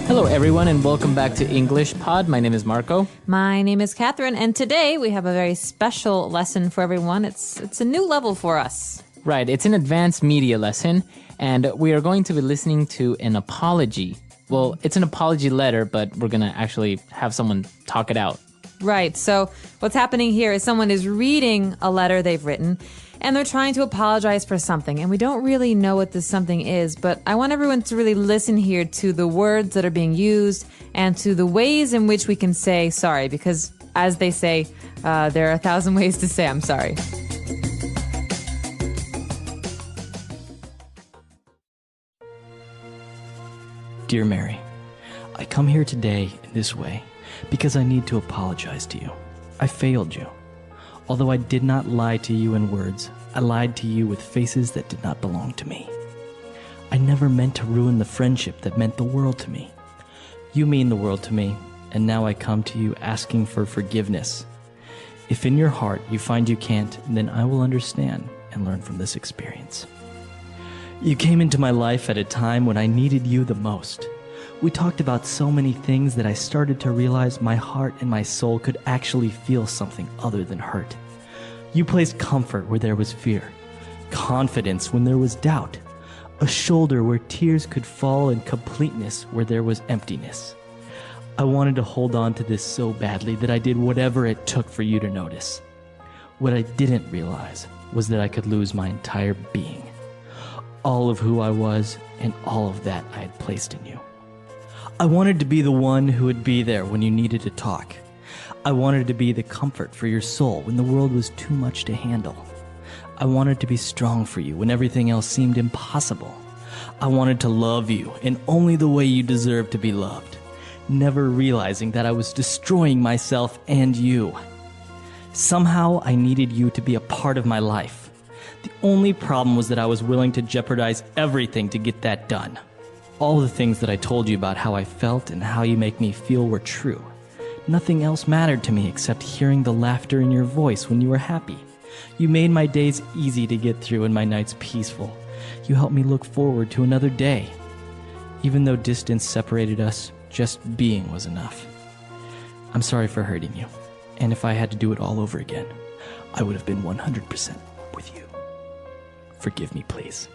Hello, everyone, and welcome back to English Pod. My name is Marco. My name is Catherine, and today we have a very special lesson for everyone. It's a new level for us. Right, it's an advanced media lesson, and we are going to be listening to an apology. Well, it's an apology letter, but we're going to actually have someone talk it out. Right, so what's happening here is someone is reading a letter they've written, and they're trying to apologize for something, and we don't really know what this something is, but I want everyone to really listen here to the words that are being used and to the ways in which we can say sorry, because as they say, there are 1,000 ways to say I'm sorry. Dear Mary, I come here today in this way because I need to apologize to you. I failed you. Although I did not lie to you in words, I lied to you with faces that did not belong to me. I never meant to ruin the friendship that meant the world to me. You mean the world to me, and now I come to you asking for forgiveness. If in your heart you find you can't, then I will understand and learn from this experience. You came into my life at a time when I needed you the most. We talked about so many things that I started to realize my heart and my soul could actually feel something other than hurt. You placed comfort where there was fear, confidence when there was doubt, a shoulder where tears could fall, and completeness where there was emptiness. I wanted to hold on to this so badly that I did whatever it took for you to notice. What I didn't realize was that I could lose my entire being, all of who I was and all of that I had placed in you. I wanted to be the one who would be there when you needed to talk. I wanted to be the comfort for your soul when the world was too much to handle. I wanted to be strong for you when everything else seemed impossible. I wanted to love you in only the way you deserved to be loved, never realizing that I was destroying myself and you. Somehow I needed you to be a part of my life. The only problem was that I was willing to jeopardize everything to get that done. All the things that I told you about how I felt and how you make me feel were true. Nothing else mattered to me except hearing the laughter in your voice when you were happy. You made my days easy to get through and my nights peaceful. You helped me look forward to another day. Even though distance separated us, just being was enough. I'm sorry for hurting you, and if I had to do it all over again, I would have been 100% with you. Forgive me, please.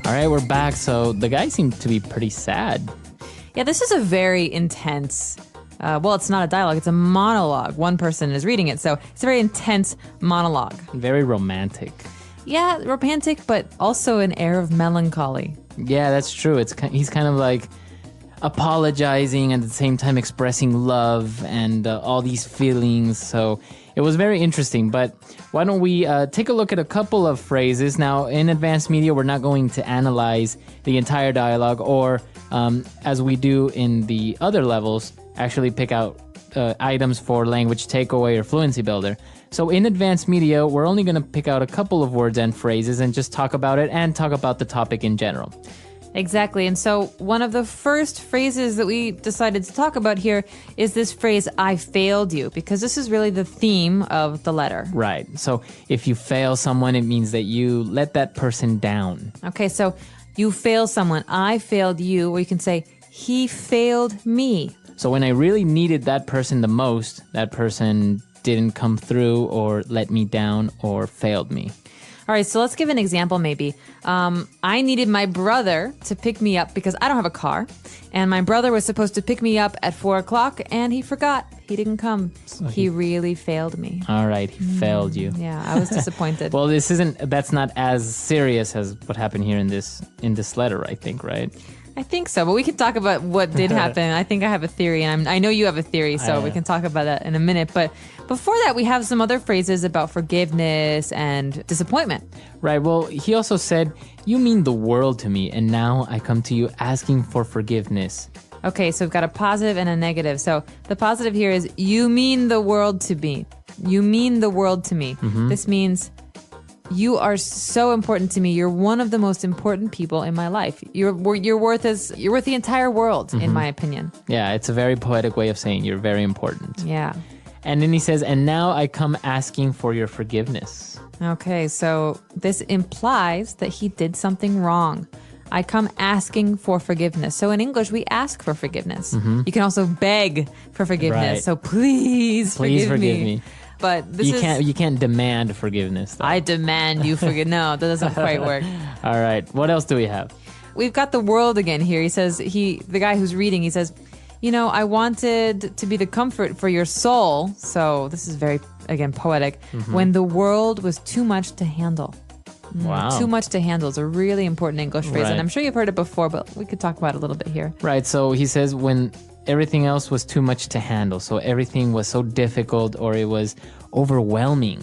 All right, we're back. So the guy seemed to be pretty sad. Yeah, this is a very intense, well, it's not a dialogue, it's a monologue. One person is reading it, so it's a very intense monologue. Very romantic. Yeah, romantic, but also an air of melancholy. Yeah, that's true. He's kind of like apologizing and at the same time expressing love and all these feelings. So it was very interesting, but why don't we take a look at a couple of phrases. Now, in advanced media, we're not going to analyze the entire dialogue or, as we do in the other levels, actually pick out items for language takeaway or fluency builder. So in advanced media, we're only going to pick out a couple of words and phrases and just talk about it and talk about the topic in general. Exactly. And so one of the first phrases that we decided to talk about here is this phrase, I failed you, because this is really the theme of the letter. Right. So if you fail someone, it means that you let that person down. Okay, so you fail someone, I failed you, or you can say, he failed me. So when I really needed that person the most, that person didn't come through or let me down or failed me. All right, so let's give an example maybe. I needed my brother to pick me up because I don't have a car. And my brother was supposed to pick me up at 4 o'clock and he forgot. He didn't come. So he really failed me. All right, he failed you. Yeah, I was disappointed. Well, that's not as serious as what happened here in this letter, I think, right? I think so, but we can talk about what did happen. I think I have a theory, and I know you have a theory, so we can talk about that in a minute. But before that, we have some other phrases about forgiveness and disappointment. Right. Well, he also said, you mean the world to me, and now I come to you asking for forgiveness. Okay, so we've got a positive and a negative. So the positive here is, you mean the world to me. You mean the world to me. Mm-hmm. This means you are so important to me. You're one of the most important people in my life. You're worth the entire world, in my opinion. Yeah, it's a very poetic way of saying you're very important. Yeah. And then he says, and now I come asking for your forgiveness. Okay, so this implies that he did something wrong. I come asking for forgiveness. So in English, we ask for forgiveness. You can also beg for forgiveness. Right. So please forgive me. But this You can't demand forgiveness, though. I demand you forgive. No, that doesn't quite work. All right. What else do we have? We've got the world again here. He says, the guy who's reading, he says, I wanted to be the comfort for your soul. So this is very, again, poetic. When the world was too much to handle. Wow. Too much to handle is a really important English phrase. Right. And I'm sure you've heard it before, but we could talk about it a little bit here. Right. So he says when everything else was too much to handle. So everything was so difficult or it was overwhelming.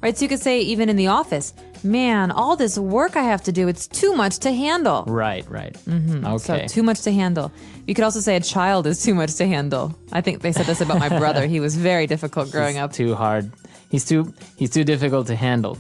Right. So you could say even in the office, man, all this work I have to do, it's too much to handle. Right. Okay. So too much to handle. You could also say a child is too much to handle. I think they said this about my brother. He was very difficult growing up. Too hard. He's too difficult to handle.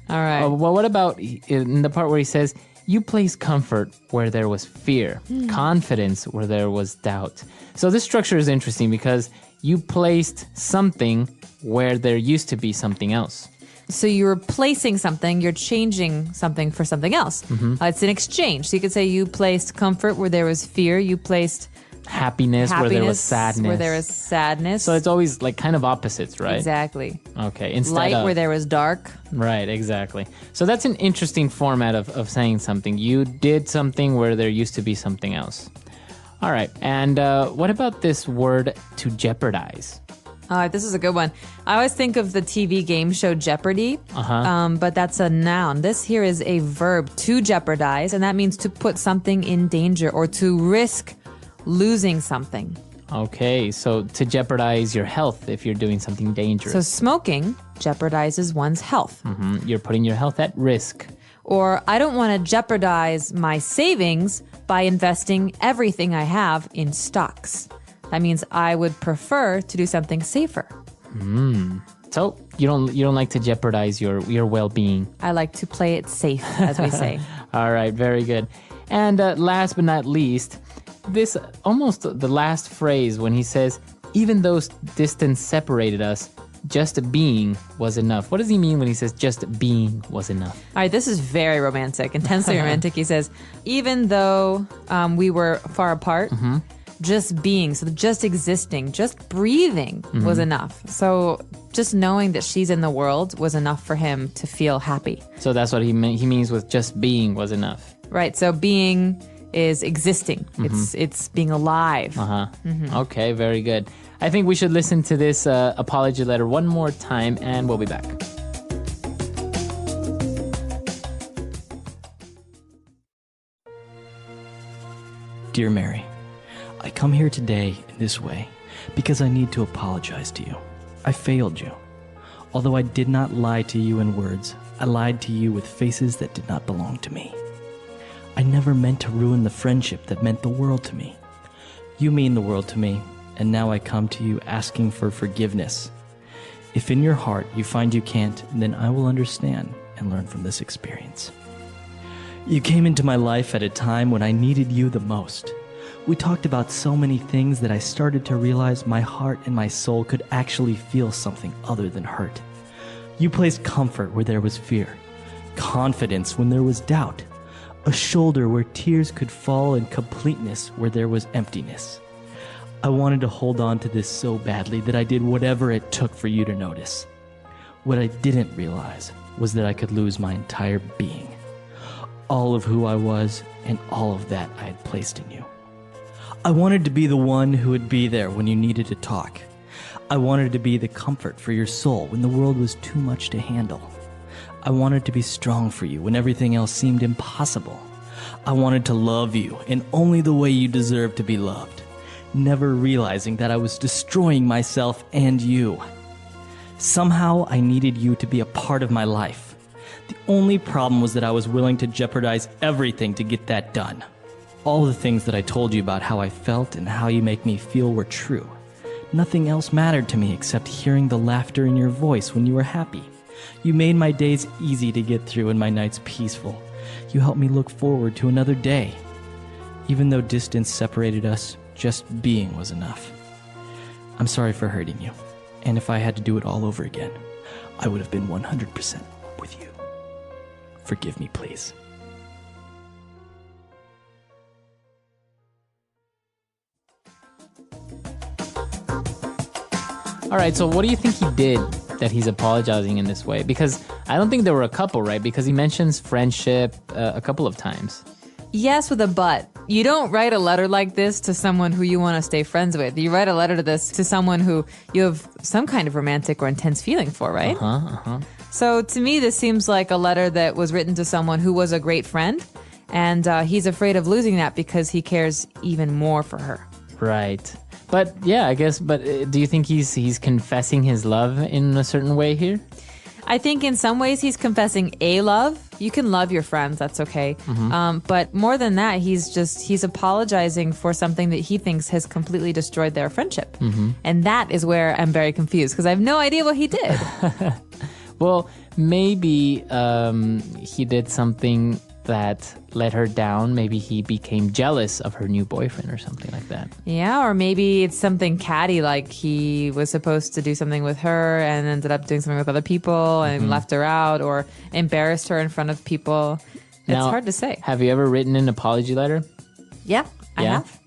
All right. Well, what about in the part where he says, you placed comfort where there was fear, confidence where there was doubt. So this structure is interesting because you placed something where there used to be something else. So you're replacing something, you're changing something for something else. It's an exchange. So you could say you placed comfort where there was fear, you placed Happiness where there was sadness. Where there was sadness. So it's always like kind of opposites, right? Exactly. Okay. Instead Light of, where there was dark. Right, exactly. So that's an interesting format of saying something. You did something where there used to be something else. All right. And what about this word to jeopardize? This is a good one. I always think of the TV game show Jeopardy, but that's a noun. This here is a verb, to jeopardize, and that means to put something in danger or to risk losing something. Okay, so to jeopardize your health if you're doing something dangerous. So smoking jeopardizes one's health. You're putting your health at risk. Or I don't want to jeopardize my savings by investing everything I have in stocks. That means I would prefer to do something safer. So you don't like to jeopardize your well-being. I like to play it safe, as we say. All right, very good. And last but not least, this almost the last phrase when he says, even though distance separated us, just being was enough. What does he mean when he says just being was enough? All right, this is very romantic, intensely romantic. He says, even though we were far apart, just being, so just existing, just breathing was enough. So just knowing that she's in the world was enough for him to feel happy. So that's what he means with just being was enough. Right, so being is existing. It's being alive. Okay, very good. I think we should listen to this apology letter one more time and we'll be back. Dear Mary, I come here today in this way because I need to apologize to you. I failed you. Although I did not lie to you in words, I lied to you with faces that did not belong to me. I never meant to ruin the friendship that meant the world to me. You mean the world to me, and now I come to you asking for forgiveness. If in your heart you find you can't, then I will understand and learn from this experience. You came into my life at a time when I needed you the most. We talked about so many things that I started to realize my heart and my soul could actually feel something other than hurt. You placed comfort where there was fear, confidence when there was doubt, a shoulder where tears could fall and completeness where there was emptiness. I wanted to hold on to this so badly that I did whatever it took for you to notice. What I didn't realize was that I could lose my entire being, all of who I was and all of that I had placed in you. I wanted to be the one who would be there when you needed to talk. I wanted to be the comfort for your soul when the world was too much to handle. I wanted to be strong for you when everything else seemed impossible. I wanted to love you in only the way you deserve to be loved, never realizing that I was destroying myself and you. Somehow I needed you to be a part of my life. The only problem was that I was willing to jeopardize everything to get that done. All the things that I told you about how I felt and how you make me feel were true. Nothing else mattered to me except hearing the laughter in your voice when you were happy. You made my days easy to get through and my nights peaceful. You helped me look forward to another day. Even though distance separated us, just being was enough. I'm sorry for hurting you, And if I had to do it all over again, I would have been 100% with you. Forgive me, please. All right, so what do you think he did that he's apologizing in this way? Because I don't think they were a couple, right? Because he mentions friendship a couple of times. Yes, with a but. You don't write a letter like this to someone who you want to stay friends with. You write a letter to someone who you have some kind of romantic or intense feeling for, right? So to me, this seems like a letter that was written to someone who was a great friend, and he's afraid of losing that because he cares even more for her. Right. But yeah, I guess, but do you think he's confessing his love in a certain way here? I think in some ways he's confessing a love. You can love your friends, that's okay. But more than that, he's apologizing for something that he thinks has completely destroyed their friendship. And that is where I'm very confused because I have no idea what he did. Well, maybe he did something that let her down. Maybe he became jealous of her new boyfriend or something like that. Yeah, or maybe it's something catty, like he was supposed to do something with her and ended up doing something with other people and left her out or embarrassed her in front of people. It's hard to say. Have you ever written an apology letter? Yeah, I have.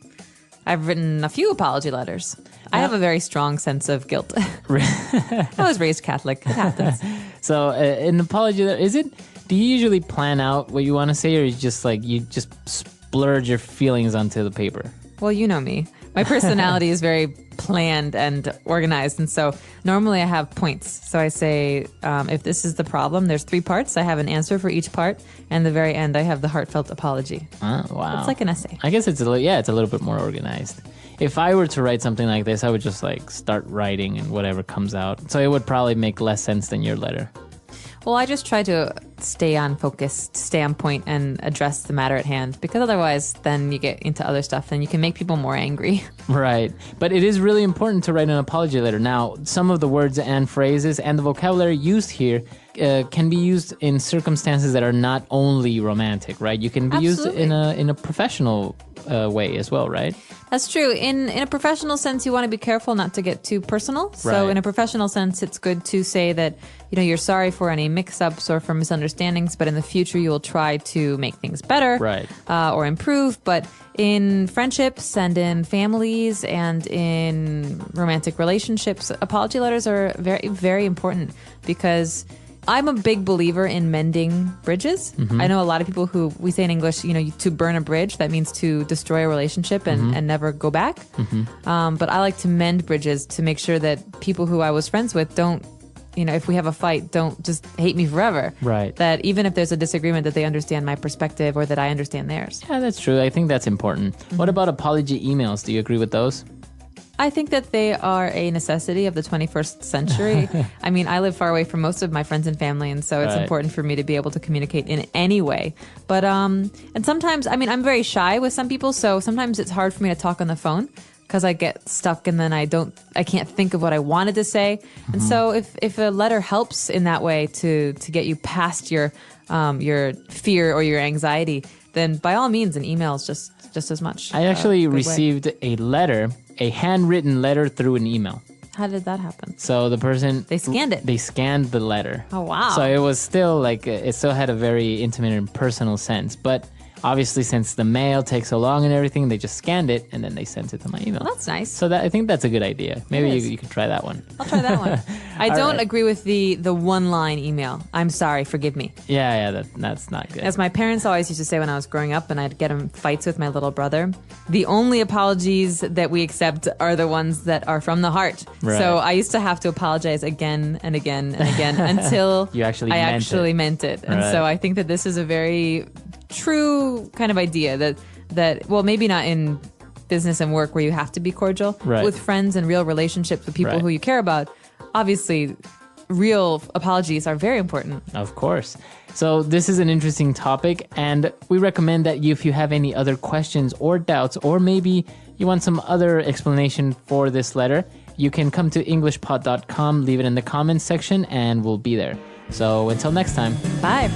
I've written a few apology letters. I have a very strong sense of guilt. I was raised Catholic. It happens. So an apology letter, do you usually plan out what you want to say, or you just splurge your feelings onto the paper? Well, you know me. My personality is very planned and organized, and so normally I have points. So I say, if this is the problem, there's 3 parts. I have an answer for each part, and the very end, I have the heartfelt apology. Oh, wow. It's like an essay. I guess it's a little bit more organized. If I were to write something like this, I would just start writing and whatever comes out. So it would probably make less sense than your letter. Well, I just try to stay on focus, stay on point, and address the matter at hand, because otherwise then you get into other stuff and you can make people more angry. Right. But it is really important to write an apology letter. Now, some of the words and phrases and the vocabulary used here can be used in circumstances that are not only romantic, right? You can be used in a professional way as well, right? That's true. In a professional sense, you want to be careful not to get too personal. So in a professional sense, it's good to say that, you're sorry for any mix-ups or for misunderstandings, but in the future you will try to make things better, right, or improve. But in friendships and in families and in romantic relationships, apology letters are very, very important because I'm a big believer in mending bridges. I know a lot of people who we say in English, to burn a bridge, that means to destroy a relationship and never go back. But I like to mend bridges to make sure that people who I was friends with don't, if we have a fight, don't just hate me forever. Right. That even if there's a disagreement, that they understand my perspective or that I understand theirs. Yeah, that's true. I think that's important. What about apology emails? Do you agree with those? I think that they are a necessity of the 21st century. I mean, I live far away from most of my friends and family, and so it's important for me to be able to communicate in any way. But, and sometimes, I'm very shy with some people, so sometimes it's hard for me to talk on the phone because I get stuck and then I can't think of what I wanted to say. And so if a letter helps in that way to get you past your fear or your anxiety, then by all means, an email is just as much. I actually received a handwritten letter through an email. How did that happen? So the person... They scanned it. They scanned the letter. Oh, wow. So it was still it still had a very intimate and personal sense. But obviously, since the mail takes so long and everything, they just scanned it and then they sent it to my email. Well, that's nice. So I think that's a good idea. Maybe you could try that one. I'll try that one. I don't agree with the one-line email. I'm sorry, forgive me. Yeah, that's not good. As my parents always used to say when I was growing up and I'd get in fights with my little brother, the only apologies that we accept are the ones that are from the heart. Right. So I used to have to apologize again and again and again until you actually meant it. And so I think that this is a very true kind of idea that well, maybe not in business and work where you have to be cordial, but with friends and real relationships with people who you care about, obviously real apologies are very important. Of course. So this is an interesting topic, and we recommend that if you have any other questions or doubts, or maybe you want some other explanation for this letter, you can come to EnglishPod.com, leave it in the comments section, and we'll be there. So until next time. Bye.